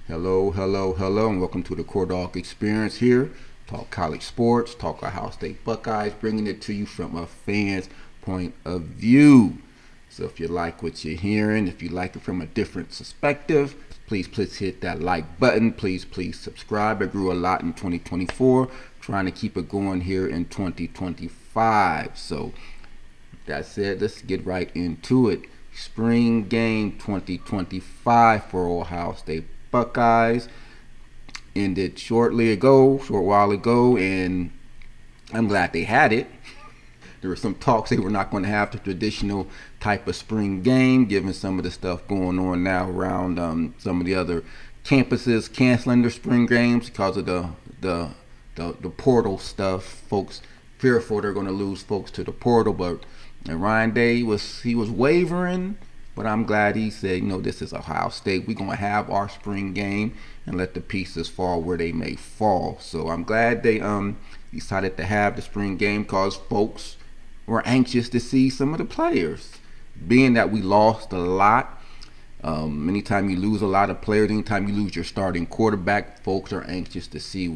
Hello, hello, hello, and welcome to the CorDogg experience here. Talk college sports, talk Ohio State Buckeyes, bringing it to you from a fan's point of view. So if you like what you're hearing, if you like it from a different perspective, please hit that like button. Please subscribe. It grew a lot in 2024. Trying to keep it going here in 2025. So that said, let's get right into it. Spring game 2025 for Ohio State Buckeyes ended short while ago, and I'm glad they had it. There were some talks they were not going to have the traditional type of spring game, given some of the stuff going on now around some of the other campuses canceling their spring games because of the portal stuff. Folks fearful they're going to lose folks to the portal, but Ryan Day was wavering. But I'm glad he said, this is Ohio State. We're going to have our spring game and let the pieces fall where they may fall. So I'm glad they decided to have the spring game because folks were anxious to see some of the players. Being that we lost a lot, anytime you lose a lot of players, anytime you lose your starting quarterback, folks are anxious to see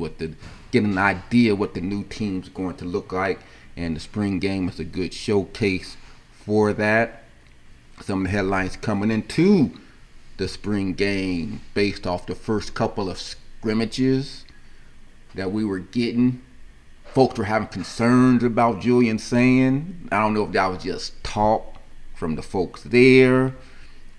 get an idea what the new team's going to look like. And the spring game is a good showcase for that. Some of the headlines coming into the spring game based off the first couple of scrimmages that we were getting. Folks were having concerns about Julian Sayin. I don't know if that was just talk from the folks there,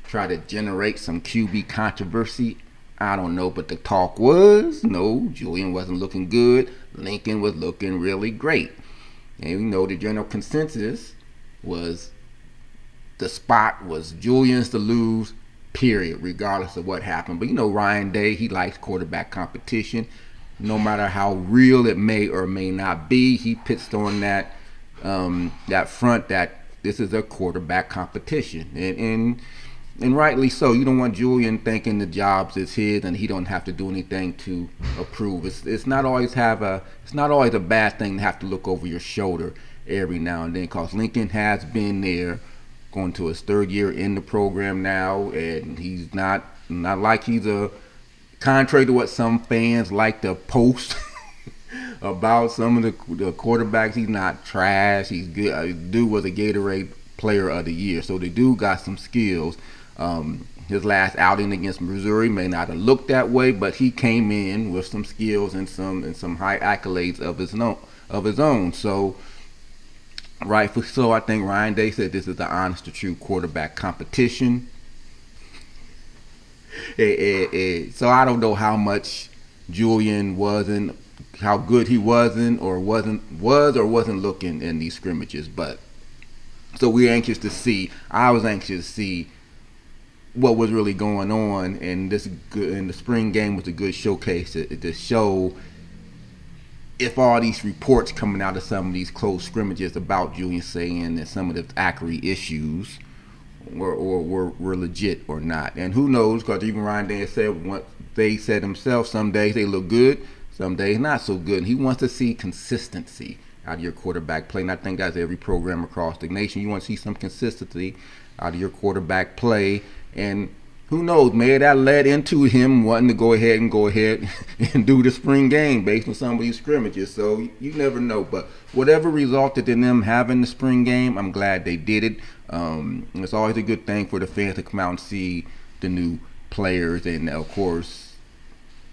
try to generate some QB controversy. I don't know, but the talk was, no, Julian wasn't looking good. Lincoln was looking really great. And the general consensus was the spot was Julian's to lose, period, regardless of what happened. But Ryan Day, he likes quarterback competition. No matter how real it may or may not be, he pitched on that front that this is a quarterback competition. And rightly so. You don't want Julian thinking the jobs is his and he don't have to do anything to approve. It's not always a bad thing to have to look over your shoulder every now and then, because Lincoln has been there, going to his third year in the program now, and he's not like he's contrary to what some fans like to post about some of the quarterbacks. He's not trash. He's good. Dude was a Gatorade Player of the Year, so the dude got some skills. His last outing against Missouri may not have looked that way, but he came in with some skills and some high accolades of his own. So rightfully so, I think Ryan Day said this is the honest to true quarterback competition. So I don't know how much Julian wasn't, how good he wasn't looking in these scrimmages, but so we're anxious to see. I was anxious to see what was really going on, and the spring game was a good showcase to show if all these reports coming out of some of these close scrimmages about Julian Sayin and some of the accuracy issues were legit or not. And who knows, because even Ryan Day said himself, some days they look good, some days not so good. And he wants to see consistency out of your quarterback play. And I think that's every program across the nation. You want to see some consistency out of your quarterback play. And who knows, maybe that led into him wanting to go ahead and do the spring game based on some of these scrimmages. So you never know. But whatever resulted in them having the spring game, I'm glad they did it. It's always a good thing for the fans to come out and see the new players. And of course,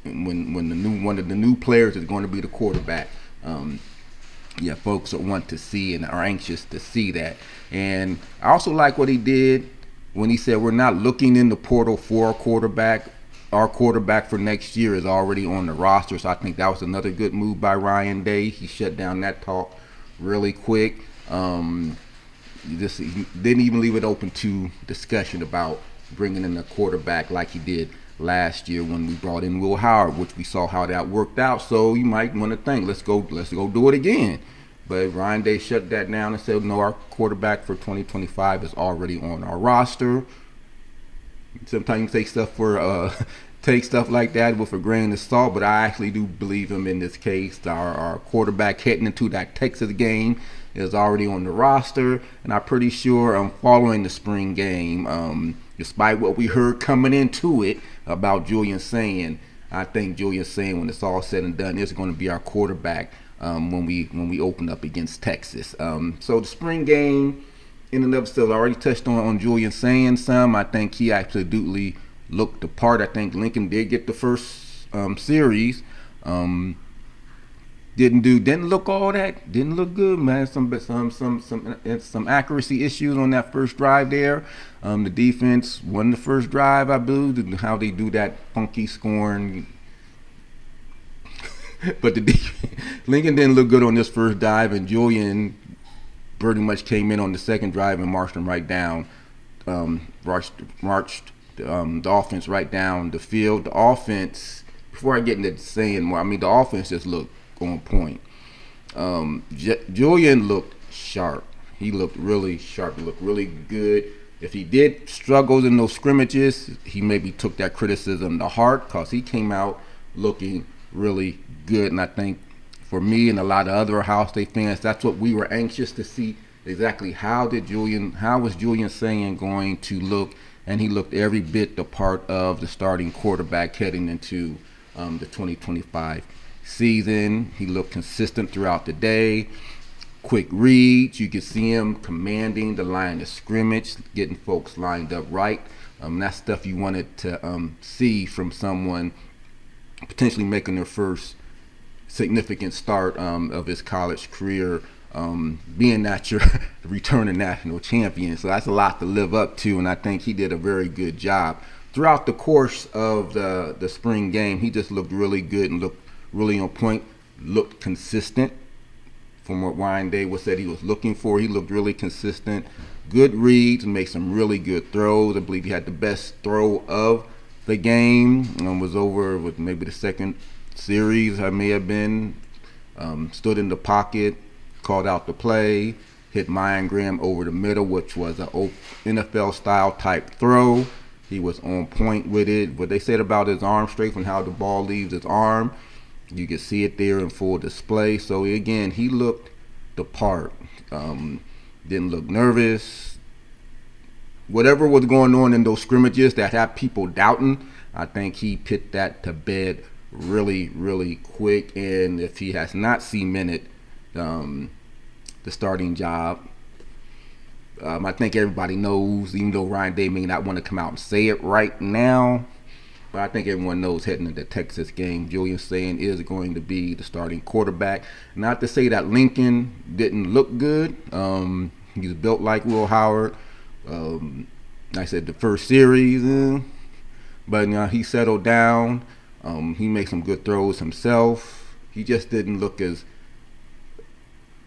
when one of the new players is going to be the quarterback, folks want to see and are anxious to see that. And I also like what he did when he said we're not looking in the portal for a quarterback. Our quarterback for next year is already on the roster. So I think that was another good move by Ryan Day. He shut down that talk really quick. He didn't even leave it open to discussion about bringing in a quarterback like he did last year when we brought in Will Howard, which we saw how that worked out. So you might want to think, let's go do it again. But Ryan Day shut that down and said, no, our quarterback for 2025 is already on our roster. Sometimes you take stuff like that with a grain of salt, but I actually do believe him in this case. Our quarterback heading into that Texas game is already on the roster, and I'm pretty sure following the spring game, despite what we heard coming into it about Julian Sayin, I think Julian Sayin, when it's all said and done, is going to be our quarterback when we open up against Texas. So the spring game, in and of itself, I already touched on Julian Sayin some. I think he absolutely looked the part. I think Lincoln did get the first series. Didn't look all that. Didn't look good, man. Some accuracy issues on that first drive there. The defense won the first drive, I believe. How they do that funky scoring. But Lincoln didn't look good on this first drive, and Julian pretty much came in on the second drive and marched them right down. Marched the offense right down the field. The offense, before I get into saying more, the offense just looked on point. Julian looked sharp. He looked really sharp. He looked really good. If he did struggle in those scrimmages, he maybe took that criticism to heart, because he came out looking really good. And I think for me and a lot of other Ohio State fans, that's what we were anxious to see. Exactly how was Julian Sayin going to look? And he looked every bit the part of the starting quarterback heading into the 2025 season. He looked consistent throughout the day. Quick reads. You could see him commanding the line of scrimmage, getting folks lined up right. That's stuff you wanted to see from someone potentially making their first significant start of his college career, being that you're the returning national champion. So that's a lot to live up to, and I think he did a very good job. Throughout the course of the spring game, he just looked really good and looked really on point, looked consistent from what Ryan Day said he was looking for. He looked really consistent, good reads, and made some really good throws. I believe he had the best throw of the game. Was over with maybe the second series, I may have been. Stood in the pocket, called out the play, hit Ryan Graham over the middle, which was an NFL style type throw. He was on point with it. What they said about his arm strength and how the ball leaves his arm, you can see it there in full display. So again, he looked the part. Didn't look nervous. Whatever was going on in those scrimmages that had people doubting, I think he put that to bed really, really quick. And if he has not cemented the starting job, I think everybody knows, even though Ryan Day may not want to come out and say it right now, but I think everyone knows heading into the Texas game, Julian Sayin is going to be the starting quarterback. Not to say that Lincoln didn't look good. He's built like Will Howard. I said the first series, but he settled down. He made some good throws himself. He just didn't look as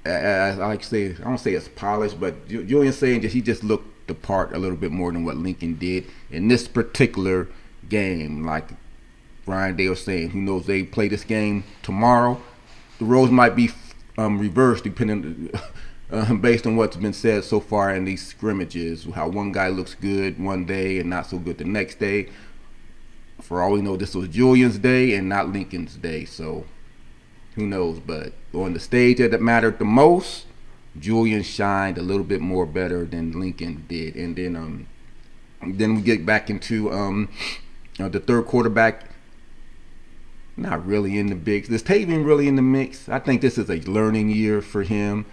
I like to say, I don't say as polished, but Julian Sayin he just looked the part a little bit more than what Lincoln did in this particular game. Like Ryan Day was saying, who knows, they play this game tomorrow. The roles might be reversed depending based on what's been said so far in these scrimmages. How one guy looks good one day and not so good the next day. For all we know, this was Julian's day and not Lincoln's day. So who knows? But on the stage that mattered the most, Julian shined a little bit more better than Lincoln did. And then we get back into the third quarterback. Not really in the mix. Is Tavian really in the mix? I think this is a learning year for him.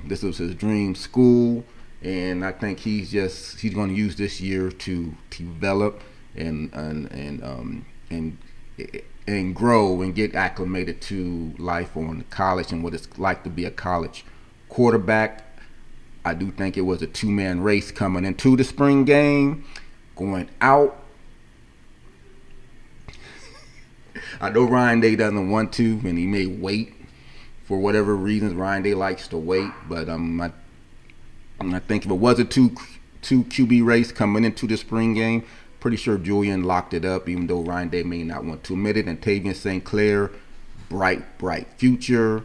This was his dream school, and I think he's going to use this year to develop and grow and get acclimated to life on college and what it's like to be a college quarterback. I do think it was a two-man race coming into the spring game. Going out, I know Ryan Day doesn't want to, and he may wait for whatever reasons. Ryan Day likes to wait, but I think if it was a two QB race coming into the spring game, pretty sure Julian locked it up, even though Ryan Day may not want to admit it. And Tavian St. Clair, bright future.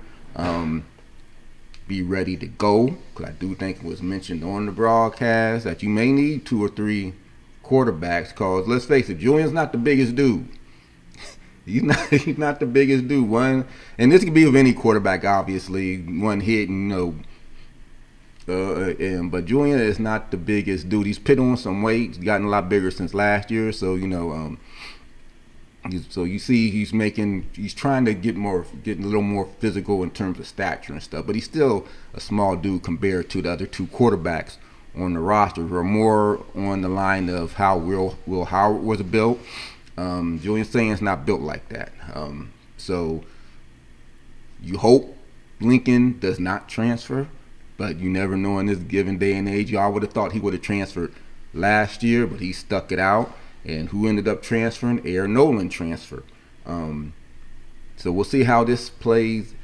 Be ready to go, because I do think it was mentioned on the broadcast that you may need 2 or 3 quarterbacks, because let's face it, Julian's not the biggest dude. He's not the biggest dude. And this could be of any quarterback, obviously. One hit and But Julian is not the biggest dude. He's put on some weight. He's gotten a lot bigger since last year. So so you see, he's trying to get a little more physical in terms of stature and stuff. But he's still a small dude compared to the other two quarterbacks on the roster, who are more on the line of how Will Howard was built. Julian Sayin's not built like that. So you hope Lincoln does not transfer, but you never know in this given day and age. Y'all would have thought he would have transferred last year, but he stuck it out. And who ended up transferring? Aaron Nolan transferred. So we'll see how this plays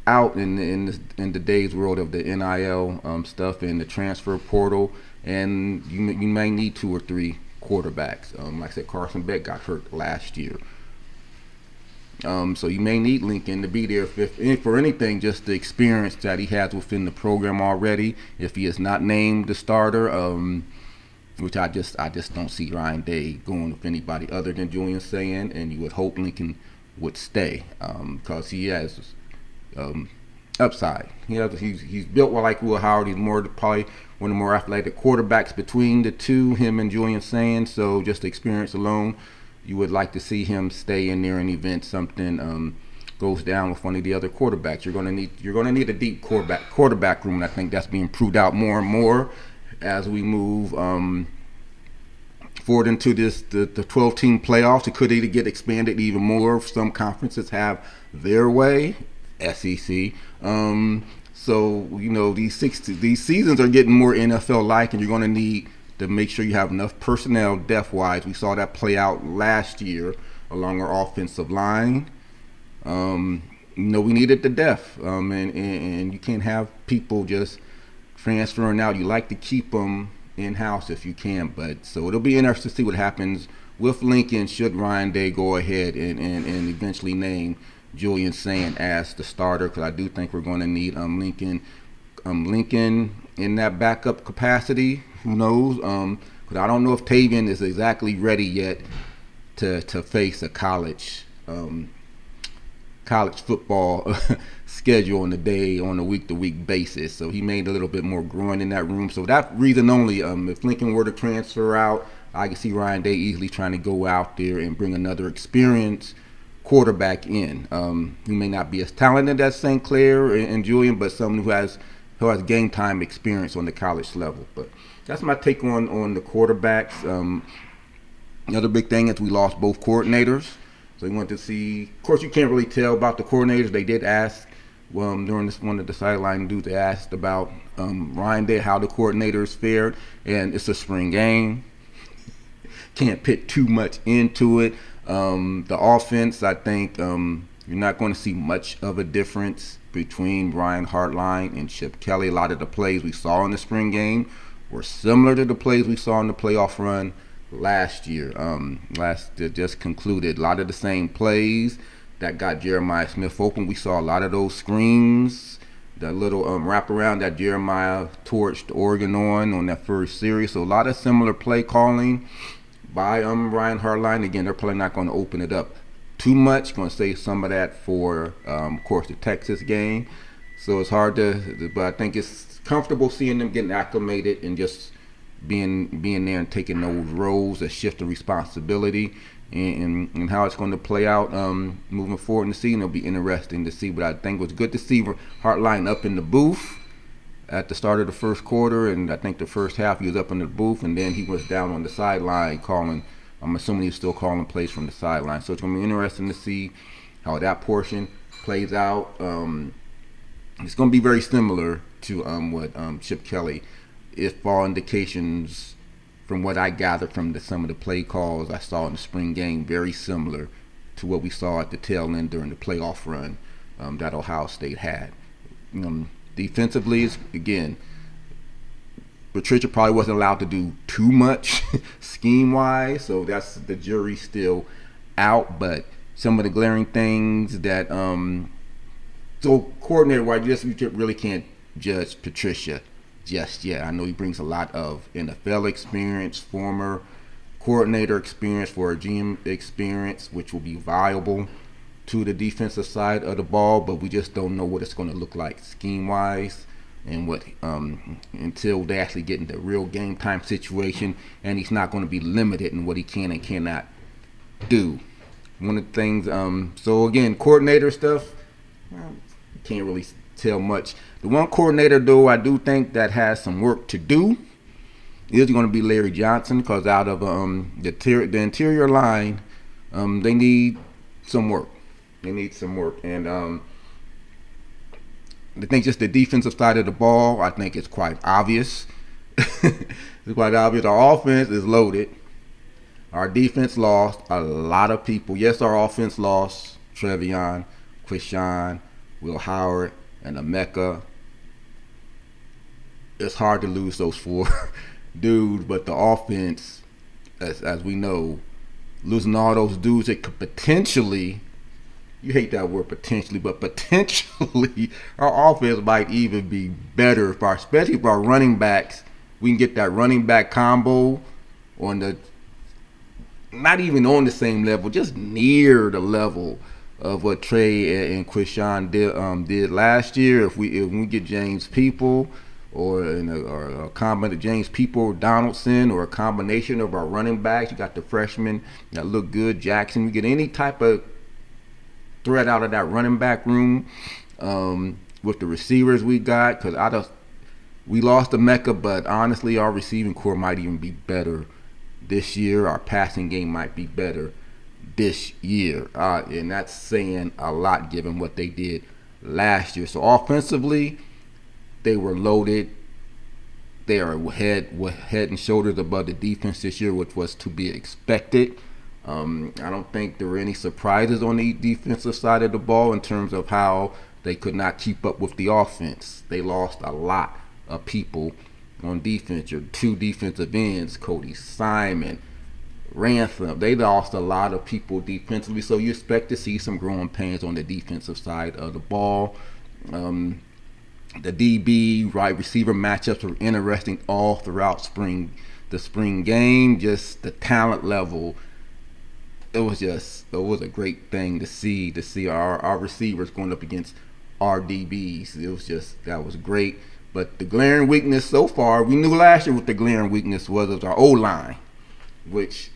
out in today's world of the NIL stuff and the transfer portal. And you may need 2 or 3 quarterbacks. Like I said, Carson Beck got hurt last year. So you may need Lincoln to be there for anything, just the experience that he has within the program already. If he is not named the starter, which I just don't see Ryan Day going with anybody other than Julian Sayin, and you would hope Lincoln would stay because he has upside. He's built like Will Howard. He's probably one of the more athletic quarterbacks between the two, him and Julian Sayin. So just the experience alone, you would like to see him stay in there in the event something goes down with one of the other quarterbacks. You're gonna need a deep quarterback room, and I think that's being proved out more and more as we move forward into the 12-team playoffs. It could either get expanded even more if some conferences have their way, SEC. So these seasons are getting more NFL-like, and you're going to need to make sure you have enough personnel depth-wise. We saw that play out last year along our offensive line. We needed the depth, and you can't have people just transferring out. You like to keep them in-house if you can, but so it'll be interesting to see what happens with Lincoln should Ryan Day go ahead and eventually name Julian Sayin as the starter, because I do think we're going to need Lincoln in that backup capacity. Who knows? Because I don't know if Tavian is exactly ready yet to face a college football schedule on a week-to-week basis. So he made a little bit more growing in that room. So that reason only, if Lincoln were to transfer out, I can see Ryan Day easily trying to go out there and bring another experienced quarterback in. Who may not be as talented as St. Clair and Julian, but someone who has game time experience on the college level. But that's my take on the quarterbacks. Another big thing is we lost both coordinators. So we wanted to see. Of course, you can't really tell about the coordinators. They did ask during this one of the sideline dudes. They asked about Ryan Day, how the coordinators fared, and it's a spring game. Can't put too much into it. The offense, I think you're not going to see much of a difference between Brian Hartline and Chip Kelly. A lot of the plays we saw in the spring game were similar to the plays we saw in the playoff run last year. Just concluded. A lot of the same plays that got Jeremiah Smith open. We saw a lot of those screens, the little wraparound that Jeremiah torched Oregon on that first series. So a lot of similar play calling by Ryan Hartline. Again, they're probably not going to open it up too much. Going to save some of that for, of course, the Texas game. So it's hard but I think it's comfortable seeing them getting acclimated and just being there and taking those roles, a shift of responsibility, and how it's going to play out moving forward in the season. It'll be interesting to see. But I think it was good to see Hartline up in the booth at the start of the first quarter, and I think the first half he was up in the booth, and then he was down on the sideline calling. I'm assuming he's still calling plays from the sideline. So it's going to be interesting to see how that portion plays out. It's going to be very similar to what Chip Kelly, if all indications from what I gathered from some of the play calls I saw in the spring game, very similar to what we saw at the tail end during the playoff run that Ohio State had. Defensively, again, Patricia probably wasn't allowed to do too much scheme-wise, so that's the jury still out. But some of the glaring things that so coordinator-wise, you really can't judge Patricia just yet. I know he brings a lot of NFL experience, former coordinator experience, for a GM experience, which will be valuable to the defensive side of the ball, but we just don't know what it's going to look like scheme-wise and what until they actually get into real game time situation, and he's not going to be limited in what he can and cannot do. One of the things, so again, coordinator stuff, can't really tell much. The one coordinator though I do think that has some work to do is going to be Larry Johnson, because out of the interior line, they need some work. And I think just the defensive side of the ball, I think it's quite obvious. It's quite obvious. Our offense is loaded. Our defense lost a lot of people. Yes, our offense lost Trevion, Quishan, Will Howard, and Emeka. It's hard to lose those four dudes, but the offense, as we know, losing all those dudes, it could potentially, you hate that word potentially, but potentially our offense might even be better, especially if our running backs, we can get that running back combo on the, not even on the same level, just near the level of what Trey and Quishan did last year. If we get James People or a combination of James People, Donaldson, or a combination of our running backs, you got the freshmen that look good, Jackson. We get any type of threat out of that running back room with the receivers we got, because we lost the Mecca, but honestly, our receiving core might even be better this year. Our passing game might be better this year, and that's saying a lot given what they did last year. So offensively, they were loaded. They are head and shoulders above the defense this year, which was to be expected. I don't think there were any surprises on the defensive side of the ball in terms of how they could not keep up with the offense. They lost a lot of people on defense. Your two defensive ends, Cody Simon, Ransom, they lost a lot of people defensively, so you expect to see some growing pains on the defensive side of the ball. The DB, right receiver matchups were interesting all throughout the spring game. Just the talent level, it was a great thing to see our receivers going up against our DBs. That was great. But the glaring weakness so far, we knew last year what the glaring weakness was our O-line, which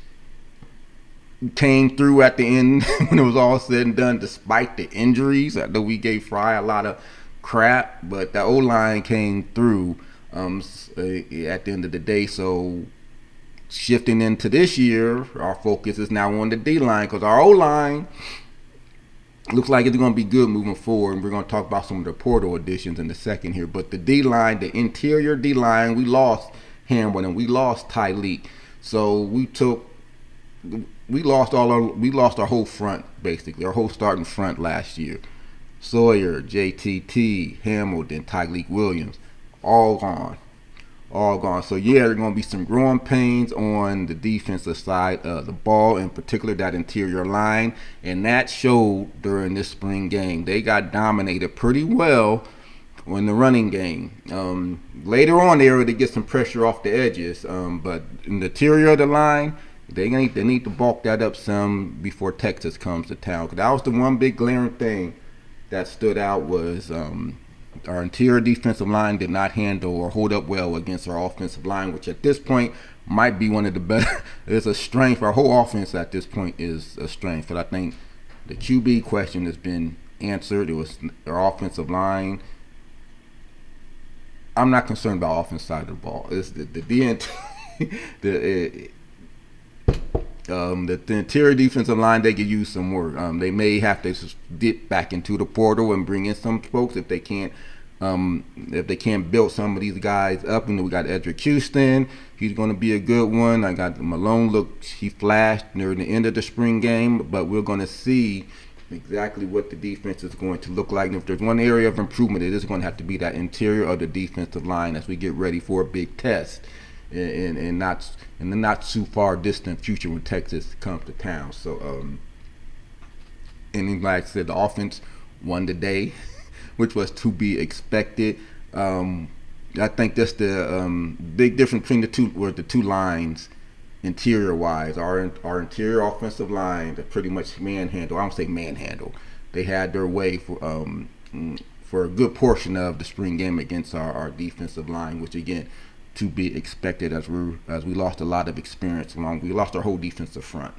came through at the end when it was all said and done, despite the injuries. I know we gave Fry a lot of crap, but the O-line came through at the end of the day. So shifting into this year, our focus is now on the D-line, because our O-line looks like it's going to be good moving forward, and we're going to talk about some of the portal additions in a second here. But the D-line, the interior D-line, we lost Hamlin and we lost Tyleek. So we lost our whole front, basically, our whole starting front last year. Sawyer, JTT, Hamilton, Tyleek Williams, all gone. So yeah, there are going to be some growing pains on the defensive side of the ball, in particular that interior line, and that showed during this spring game. They got dominated pretty well in the running game. Later on, they were able to get some pressure off the edges, but in the interior of the line, they need to bulk that up some before Texas comes to town. Because that was the one big glaring thing that stood out, was our interior defensive line did not handle or hold up well against our offensive line, which at this point might be one of the better. It's a strength. Our whole offense at this point is a strength. But I think the QB question has been answered. It was our offensive line. I'm not concerned about offense side of the ball. It's the the interior defensive line, they could use some work. They may have to dip back into the portal and bring in some folks if they can't build some of these guys up. And we got Edric Houston. He's going to be a good one. I got Malone. He flashed near the end of the spring game, but we're going to see exactly what the defense is going to look like. And if there's one area of improvement, it is going to have to be that interior of the defensive line as we get ready for a big test. And not in the not too far distant future when Texas comes to town. So and like I said, the offense won the day, which was to be expected. I think that's the big difference between the two lines interior wise. Our interior offensive line that pretty much manhandle. I don't say manhandle. They had their way for a good portion of the spring game against our defensive line, which again to be expected as we lost a lot of experience along. We lost our whole defensive front.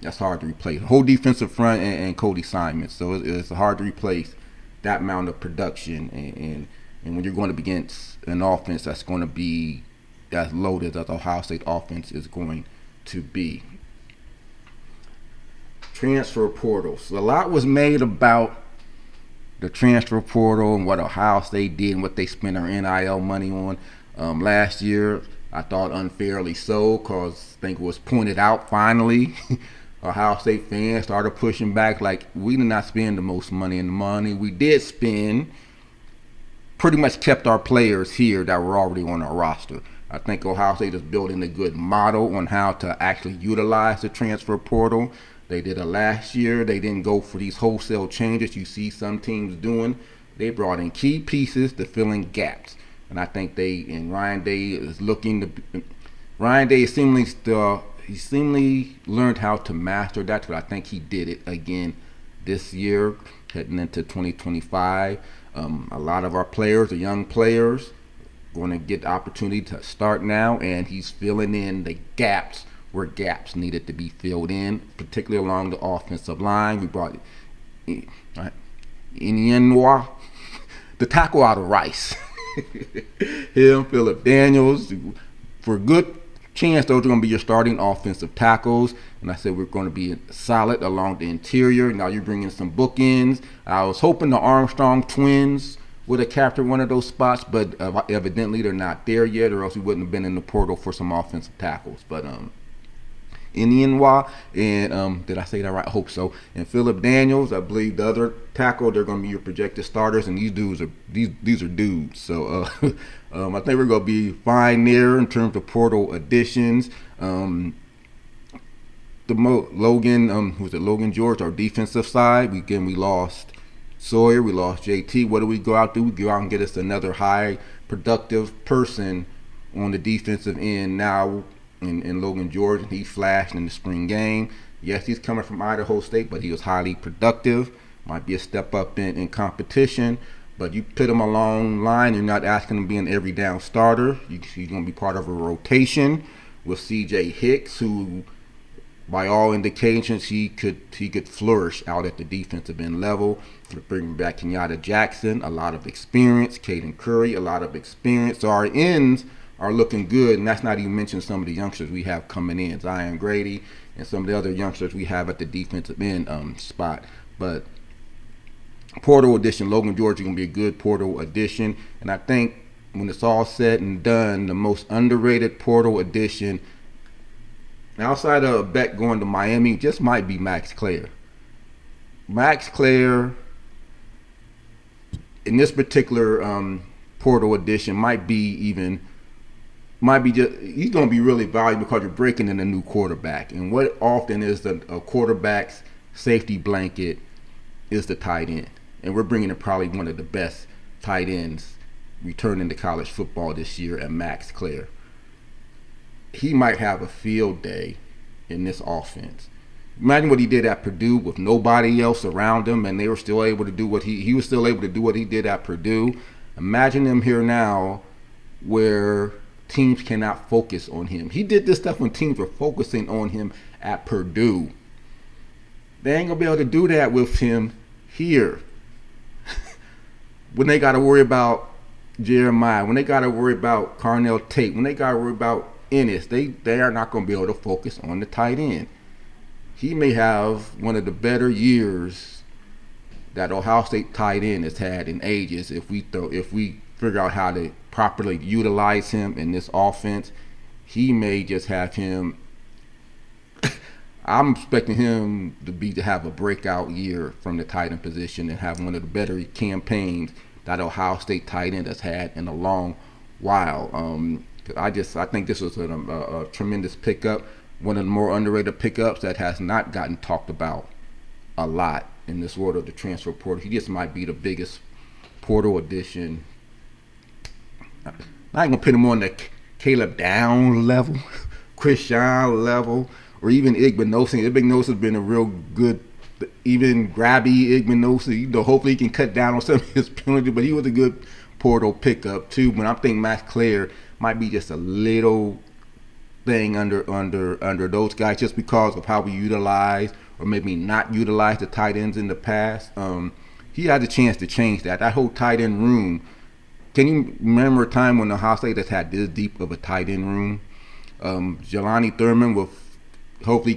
That's hard to replace. Whole defensive front and Cody Simon. So it's hard to replace that amount of production. And when you're going up against an offense that's going to be as loaded as Ohio State offense is going to be. Transfer portals. So a lot was made about the transfer portal and what Ohio State did and what they spent their NIL money on last year. I thought unfairly so, because I think it was pointed out finally. Ohio State fans started pushing back like, we did not spend the most money, and the money we did spend pretty much kept our players here that were already on our roster. I think Ohio State is building a good model on how to actually utilize the transfer portal. They did it last year. They didn't go for these wholesale changes you see some teams doing. They brought in key pieces to fill in gaps. And I think Ryan Day is looking to. Ryan Day seemingly learned how to master that, but I think he did it again this year, heading into 2025. A lot of our players, the young players, going to get the opportunity to start now, and he's filling in the gaps where gaps needed to be filled in, particularly along the offensive line. We brought Inienwa, the tackle out of Rice. Him, Phillip Daniels, for a good chance those are going to be your starting offensive tackles. And I said we're going to be solid along the interior. Now you're bringing some bookends. I was hoping the Armstrong twins would have captured one of those spots, but evidently they're not there yet, or else we wouldn't have been in the portal for some offensive tackles. But Inienwa and did I say that right? I hope so. And Phillip Daniels, I believe the other tackle, they're going to be your projected starters, and these are dudes. So I think we're going to be fine there in terms of portal additions. Logan Logan George, our defensive side. We lost Sawyer, we lost JT. What do we go out do? We go out and get us another high productive person on the defensive end now. In Logan George, and he flashed in the spring game. Yes, he's coming from Idaho State, but he was highly productive. Might be a step up in competition, but you put him along line, you're not asking him to be an every down starter. He's going to be part of a rotation with CJ Hicks, who by all indications he could flourish out at the defensive end level. We're bringing back Kenyatta Jackson, a lot of experience. Caden Curry, a lot of experience. So our ends are looking good, and that's not even mentioning some of the youngsters we have coming in, Zion Grady, and some of the other youngsters we have at the defensive end spot. But portal addition, Logan George is going to be a good portal addition, and I think when it's all said and done, the most underrated portal addition outside of Beck going to Miami just might be Max Clair. Max Clair in this particular portal addition might be just, he's going to be really valuable because you're breaking in a new quarterback. And what often is a quarterback's safety blanket is the tight end. And we're bringing in probably one of the best tight ends returning to college football this year at Max Clair. He might have a field day in this offense. Imagine what he did at Purdue with nobody else around him, and they were still able to do what he was still able to do what he did at Purdue. Imagine him here now where teams cannot focus on him. He did this stuff when teams were focusing on him at Purdue. They ain't gonna be able to do that with him here. When they got to worry about Jeremiah, when they got to worry about Carnell Tate, when they got to worry about Ennis, they are not going to be able to focus on the tight end. He may have one of the better years that Ohio State tight end has had in ages if we figure out how to properly utilize him in this offense. He may just have him. I'm expecting him to have a breakout year from the tight end position and have one of the better campaigns that Ohio State tight end has had in a long while. I think this was a tremendous pickup, one of the more underrated pickups that has not gotten talked about a lot in this world of the transfer portal. He just might be the biggest portal addition. I'm not going to put him on the Caleb Downs level, Chris Sean level, or even Igbinosin. Igbinosin has been a real good even Grabby Igminosa. Hopefully he can cut down on some of his penalties. But he was a good portal pickup too. But I'm thinking Max Clare might be just a little thing under those guys, just because of how we utilize or maybe not utilize the tight ends in the past. He had a chance to change that. That whole tight end room. Can you remember a time when the Ohio State has had this deep of a tight end room? Jelani Thurman will hopefully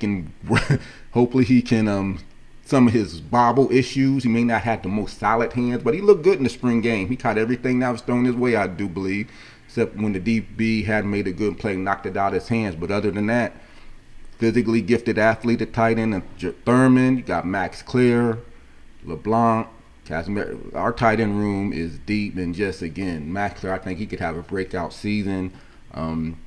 he can some of his bobble issues. He may not have the most solid hands, but he looked good in the spring game. He caught everything that was thrown his way, I do believe, except when the DB had made a good play, knocked it out of his hands. But other than that, physically gifted athlete, the tight end, Thurman. You got Max Clare, LeBlanc, Casimir. Our tight end room is deep, and just again, Max Clare, I think he could have a breakout season.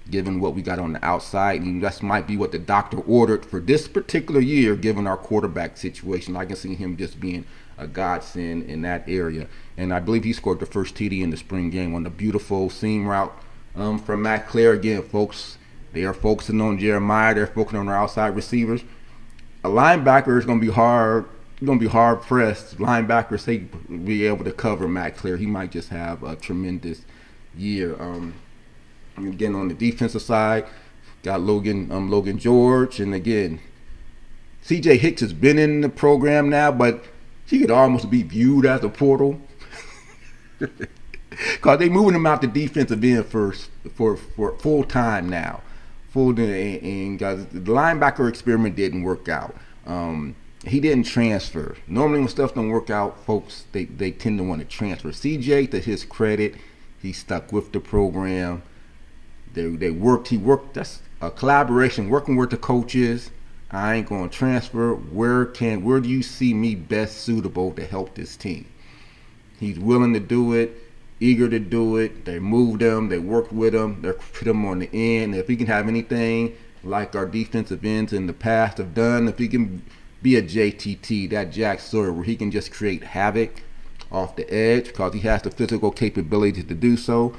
Given what we got on the outside, and that might be what the doctor ordered for this particular year, given our quarterback situation. I can see him just being a godsend in that area. And I believe he scored the first TD in the spring game on the beautiful seam route from Matt Clare. Again, folks, they are focusing on Jeremiah. They're focusing on their outside receivers. A linebacker is going to be hard. Going to be hard pressed. Linebackers say be able to cover Matt Clare. He might just have a tremendous year. Again, on the defensive side, got Logan George, and again, C.J. Hicks has been in the program now, but he could almost be viewed as a portal, because they moving him out the defensive end for full time now, and guys, the linebacker experiment didn't work out. He didn't transfer. Normally, when stuff don't work out, folks they tend to want to transfer. C.J., to his credit, he stuck with the program. He worked. That's a collaboration, working with the coaches. I ain't going to transfer. Where do you see me best suitable to help this team? He's willing to do it, eager to do it. They moved him. They worked with him. They put him on the end. If he can have anything like our defensive ends in the past have done, if he can be a JTT, that Jack Sawyer, where he can just create havoc off the edge, because he has the physical capability to do so.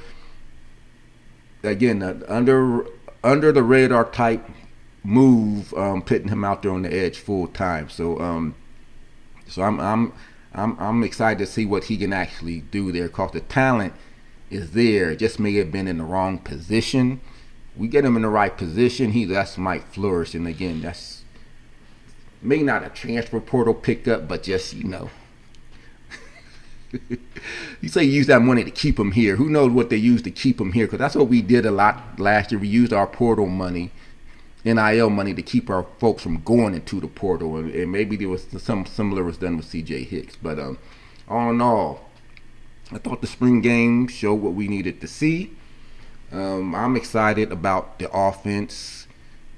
Again, under the radar type move, putting him out there on the edge full time. So I'm excited to see what he can actually do there, because the talent is there. It just may have been in the wrong position. We get him in the right position, that might flourish. And again, that's maybe not a transfer portal pickup, but just you say you use that money to keep him here. Who knows what they use to keep him here? Because that's what we did a lot last year. We used our portal money, NIL money, to keep our folks from going into the portal. And maybe there was something similar was done with C.J. Hicks. But all in all, I thought the spring game showed what we needed to see. I'm excited about the offense.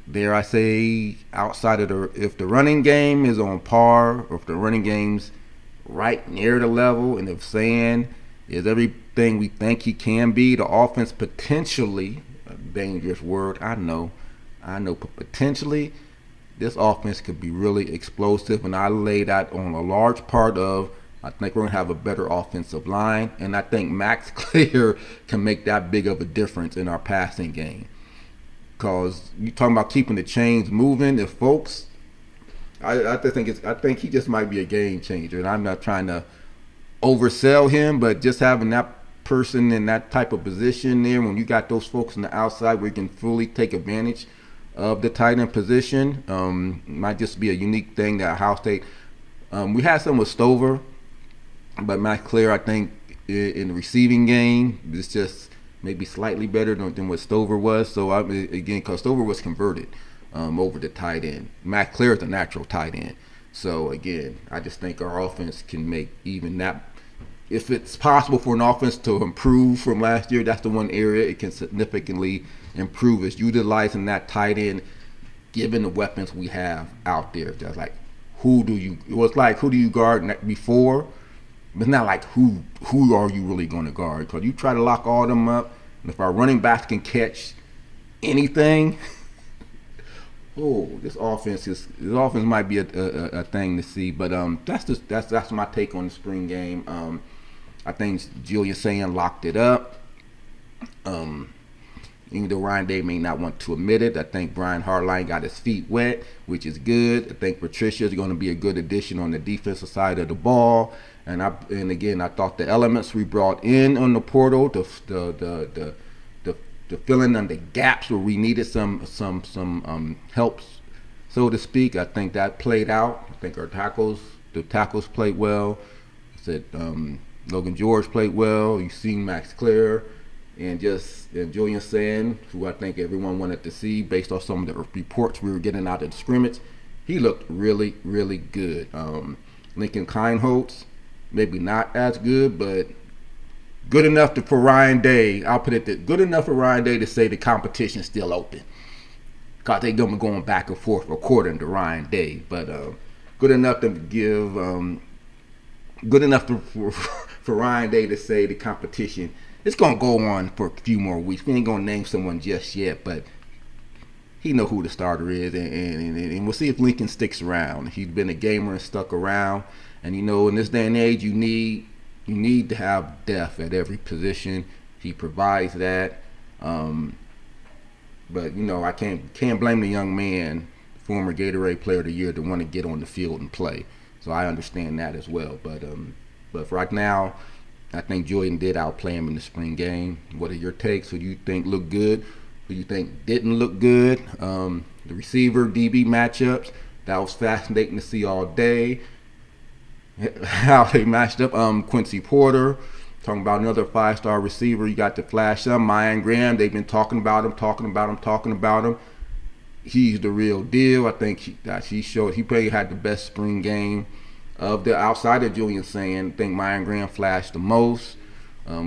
Dare I say, outside of if the running game is on par, or if the running game's right near the level, and if Sayin is everything we think he can be, the offense potentially, a dangerous word, I know, but potentially this offense could be really explosive. And I lay that on a large part of, I think we're going to have a better offensive line, and I think Max Clare can make that big of a difference in our passing game. Because you talking about keeping the chains moving, if folks, I think he just might be a game changer, and I'm not trying to oversell him, but just having that person in that type of position there, when you got those folks on the outside where you can fully take advantage of the tight end position, might just be a unique thing that Ohio State. We had some with Stover, but Matt Clare, I think, in the receiving game, is just maybe slightly better than what Stover was. So again, because Stover was converted over the tight end. Matt Clare is a natural tight end. So again, I just think our offense can make even that. If it's possible for an offense to improve from last year, that's the one area it can significantly improve, is utilizing that tight end, given the weapons we have out there. Just like who do you guard before? But it's not like who are you really going to guard? Because you try to lock all of them up, and if our running backs can catch anything, this offense might be a thing to see. But that's my take on the spring game. I think Julian Sayin locked it up. Even though Ryan Day may not want to admit it, I think Brian Hartline got his feet wet, which is good. I think Patricia is going to be a good addition on the defensive side of the ball. And again, I thought the elements we brought in on the portal, the filling in the gaps where we needed some helps, so to speak. I think that played out. I think the tackles played well. I said Logan George played well. You seen Max Clare and Julian Sayin, who I think everyone wanted to see based off some of the reports we were getting out of the scrimmage. He looked really, really good. Lincoln Kindholtz, maybe not as good, but good enough for Ryan Day. I'll put it that good enough for Ryan Day to say the competition's still open. Because they're going back and forth according to Ryan Day. But good enough to give, good enough for Ryan Day to say the competition, it's going to go on for a few more weeks. We ain't going to name someone just yet, but he know who the starter is, and we'll see if Lincoln sticks around. He's been a gamer and stuck around. And, in this day and age, you need to have depth at every position. He provides that. But I can't blame the young man, former Gatorade Player of the Year, to want to get on the field and play. So I understand that as well. But for right now, I think Julian did outplay him in the spring game. What are your takes? Who do you think looked good? Who do you think didn't look good? The receiver DB matchups, that was fascinating to see all day. How they matched up. Quincy Porter, talking about another 5-star receiver. You got to flash him. Mayan Graham, they've been talking about him. He's the real deal. I think he probably had the best spring game of the outside of Julian Sayin. I think Mayan Graham flashed the most.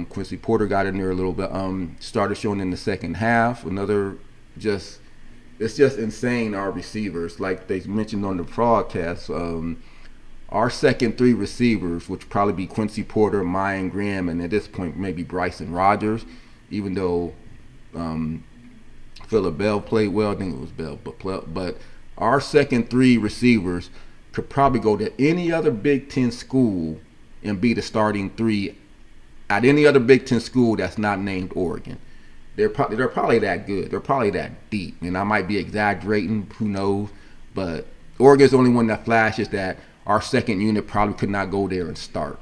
Quincy Porter got in there a little bit. Started showing in the second half. It's just insane, our receivers. Like they mentioned on the broadcast, our second three receivers, which probably be Quincy Porter, Mayan Graham, and at this point maybe Bryson Rogers, even though Phillip Bell played well. I think it was Bell, but our second three receivers could probably go to any other Big Ten school and be the starting three at any other Big Ten school that's not named Oregon. They're probably that good. They're probably that deep. And I might be exaggerating, who knows, but Oregon's the only one that flashes that our second unit probably could not go there and start.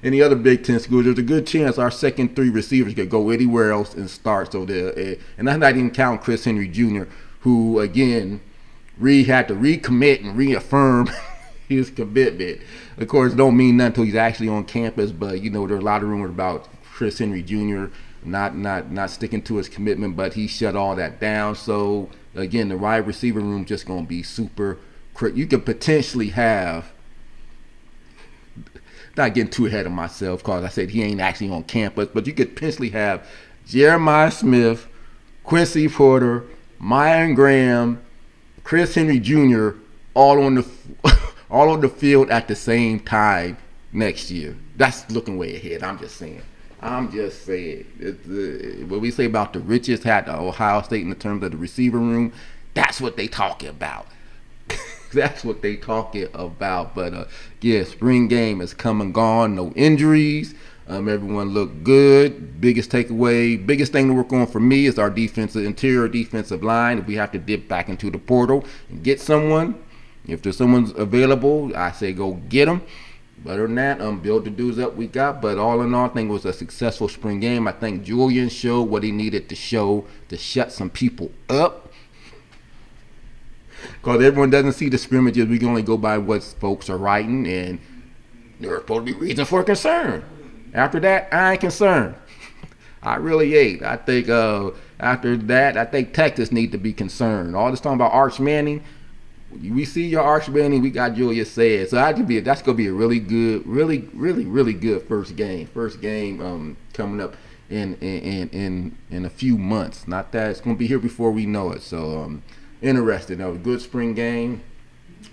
Any other Big Ten schools, there's a good chance our second three receivers could go anywhere else and start. So and that's not even counting Chris Henry Jr., who again had to recommit and reaffirm his commitment. Of course, don't mean nothing until he's actually on campus. But there are a lot of rumors about Chris Henry Jr. not sticking to his commitment, but he shut all that down. So again, the wide receiver room just going to be super. You could potentially have, not getting too ahead of myself because I said he ain't actually on campus, but you could potentially have Jeremiah Smith, Quincy Porter, Mayan Graham, Chris Henry Jr. all on the field at the same time next year. That's looking way ahead. I'm just saying. What we say about the richest hat of Ohio State in terms of the receiver room, that's what they talking about. That's what they talking about. But spring game is come and gone. No injuries. Everyone looked good. Biggest thing to work on for me is our interior defensive line. If we have to dip back into the portal and get someone, if there's someone's available, I say go get them. Other than that, build the dudes up we got. But all in all, I think it was a successful spring game. I think Julian showed what he needed to show to shut some people up. Because everyone doesn't see the scrimmages. We can only go by what folks are writing, and there's supposed to be reason for concern. After that, I ain't concerned. I really ain't. I think after that, I think Texas need to be concerned. All this talking about Arch Manning, we see your Arch Manning, we got Julius Sayin. So that's gonna be a really good, really good first game. First game coming up in a few months. Not that it's gonna be here before we know it. So interesting. That was a good spring game.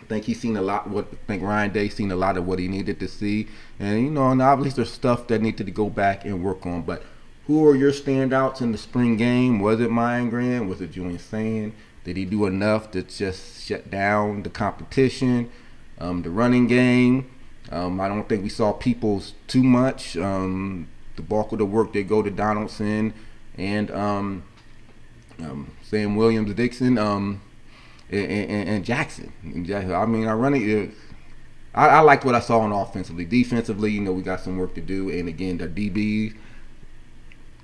I think he's seen a lot. I think Ryan Day seen a lot of what he needed to see, and and obviously there's stuff that needed to go back and work on. But who are your standouts in the spring game? Was it Mayan Graham? Was it Julian Sayin? Did he do enough to just shut down the competition, the running game? I don't think we saw Peoples too much. The bulk of the work they go to Donaldson, and Sam Williams, Dixon, and Jackson. I mean, I liked what I saw on offensively. Defensively, we got some work to do. And again, the DBs,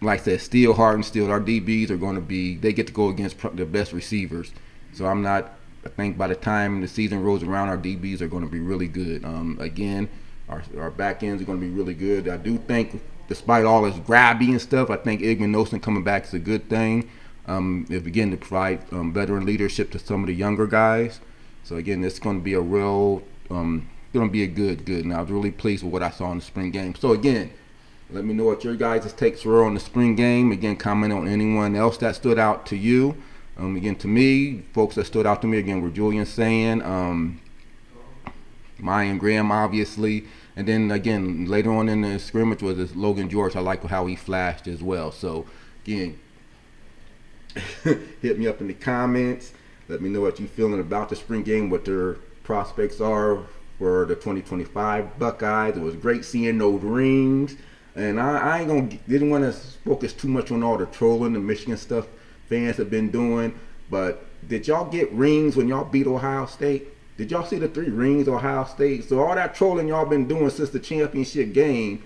like I said, still hard and still, our DBs are going to be, they get to go against the best receivers. So I think by the time the season rolls around, our DBs are going to be really good. Again, our back ends are going to be really good. I do think, despite all this grabby and stuff, I think Igman coming back is a good thing. It begin to provide veteran leadership to some of the younger guys. So again, it's going to be a real, going to be a good. And I was really pleased with what I saw in the spring game. So again, let me know what your guys' takes were on the spring game. Again, comment on anyone else that stood out to you. Again, to me, folks that stood out to me again were Julian Sayin, Mayan Graham, obviously, and then again later on in the scrimmage was this Logan George. I like how he flashed as well. So again, hit me up in the comments. Let me know what you're feeling about the spring game, what their prospects are for the 2025 Buckeyes. It was great seeing those rings, and I didn't want to focus too much on all the trolling the Michigan stuff fans have been doing. But did y'all get rings when y'all beat Ohio State? Did y'all see the 3 rings Ohio State? So all that trolling y'all been doing since the championship game,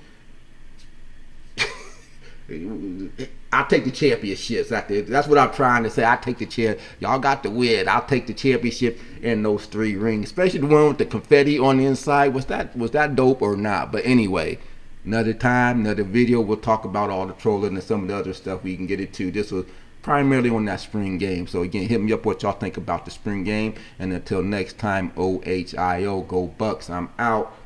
I'll take the championships after. That's what I'm trying to say. I take the chair. Y'all got the win. I'll take the championship and those 3 rings, especially the one with the confetti on the inside. Was that dope or not? But anyway, another time, another video, we'll talk about all the trolling and some of the other stuff we can get into. This was primarily on that spring game. So again, hit me up what y'all think about the spring game. And until next time, OHIO, go Bucks. I'm out.